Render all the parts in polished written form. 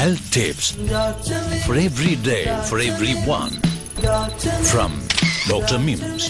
Health tips for every day, for everyone. From Dr. Mims.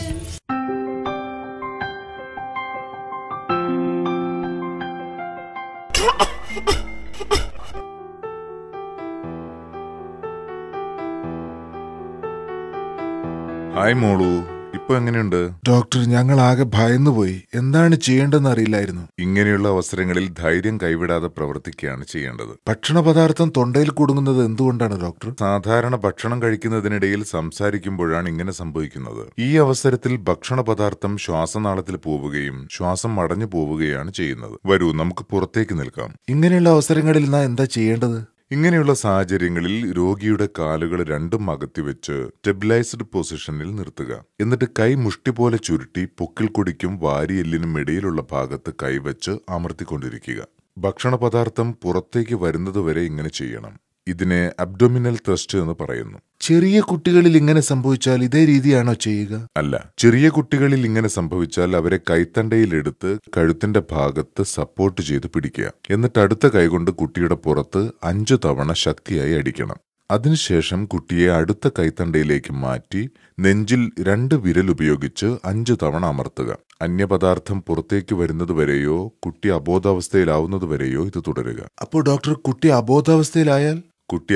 Hi മോളു, ഇപ്പൊ എങ്ങനെയുണ്ട്? Doctor, ഞങ്ങൾ ആകെ ഭയന്നുപോയി. എന്താണ് ചെയ്യേണ്ടതെന്ന് അറിയില്ലായിരുന്നു. ഇങ്ങനെയുള്ള അവസരങ്ങളിൽ ധൈര്യം കൈവിടാതെ പ്രവർത്തിക്കുകയാണ് ചെയ്യേണ്ടത്. ഭക്ഷണ പദാർത്ഥം തൊണ്ടയിൽ കുടുങ്ങുന്നത് എന്തുകൊണ്ടാണ് ഡോക്ടർ? സാധാരണ ഭക്ഷണം കഴിക്കുന്നതിനിടയിൽ സംസാരിക്കുമ്പോഴാണ് ഇങ്ങനെ സംഭവിക്കുന്നത്. ഈ അവസരത്തിൽ ഭക്ഷണ പദാർത്ഥം ശ്വാസനാളത്തിൽ പോവുകയും ശ്വാസം അടഞ്ഞു പോവുകയാണ് ചെയ്യുന്നത്. വരൂ, നമുക്ക് പുറത്തേക്ക് നിൽക്കാം. ഇങ്ങനെയുള്ള അവസരങ്ങളിൽ നാം എന്താ ചെയ്യേണ്ടത്? ഇങ്ങനെയുള്ള സാഹചര്യങ്ങളിൽ രോഗിയുടെ കാലുകൾ രണ്ടും അകത്തിവെച്ച് സ്റ്റെബിലൈസ്ഡ് പൊസിഷനിൽ നിർത്തുക. എന്നിട്ട് കൈ മുഷ്ടി പോലെ ചുരുട്ടി പൊക്കിൾക്കൊടിക്കും വാരിയെല്ലിനും ഇടയിലുള്ള ഭാഗത്ത് കൈവച്ച് അമർത്തിക്കൊണ്ടിരിക്കുക. ഭക്ഷണ പദാർത്ഥം പുറത്തേക്ക് വരുന്നതുവരെ ഇങ്ങനെ ചെയ്യണം. ഇതിനെ അബ്ഡോമിനൽ ത്രസ്റ്റ് എന്ന് പറയുന്നു. ചെറിയ കുട്ടികളിൽ ഇങ്ങനെ സംഭവിച്ചാൽ ഇതേ രീതിയാണോ ചെയ്യുക? അല്ല, ചെറിയ കുട്ടികളിൽ ഇങ്ങനെ സംഭവിച്ചാൽ അവരെ കൈത്തണ്ടയിലെടുത്ത് കഴുത്തിന്റെ ഭാഗത്ത് സപ്പോർട്ട് ചെയ്ത് പിടിക്കുക. എന്നിട്ട് അടുത്ത കൈകൊണ്ട് കുട്ടിയുടെ പുറത്ത് 5 തവണ ശക്തിയായി അടിക്കണം. അതിനുശേഷം കുട്ടിയെ അടുത്ത കൈത്തണ്ടയിലേക്ക് മാറ്റി നെഞ്ചിൽ 2 വിരൽ ഉപയോഗിച്ച് 5 തവണ അമർത്തുക. അന്യപദാർത്ഥം പുറത്തേക്ക് വരുന്നതുവരെയോ കുട്ടി അബോധാവസ്ഥയിലാവുന്നതുവരെയോ ഇത് തുടരുക. അപ്പോൾ ഡോക്ടർ, കുട്ടി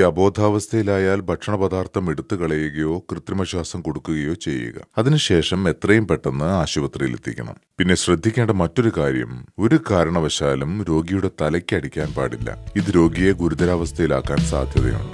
അബോധാവസ്ഥയിലായാൽ ഭക്ഷണ പദാർത്ഥം എടുത്തു കളയുകയോ കൃത്രിമശ്വാസം കൊടുക്കുകയോ ചെയ്യുക. അതിനുശേഷം എത്രയും പെട്ടെന്ന് ആശുപത്രിയിൽ എത്തിക്കണം. പിന്നെ ശ്രദ്ധിക്കേണ്ട മറ്റൊരു കാര്യം, ഒരു കാരണവശാലും രോഗിയുടെ തലയ്ക്ക് അടിക്കാൻ പാടില്ല. ഇത് രോഗിയെ ഗുരുതരാവസ്ഥയിലാക്കാൻ സാധ്യതയുണ്ട്.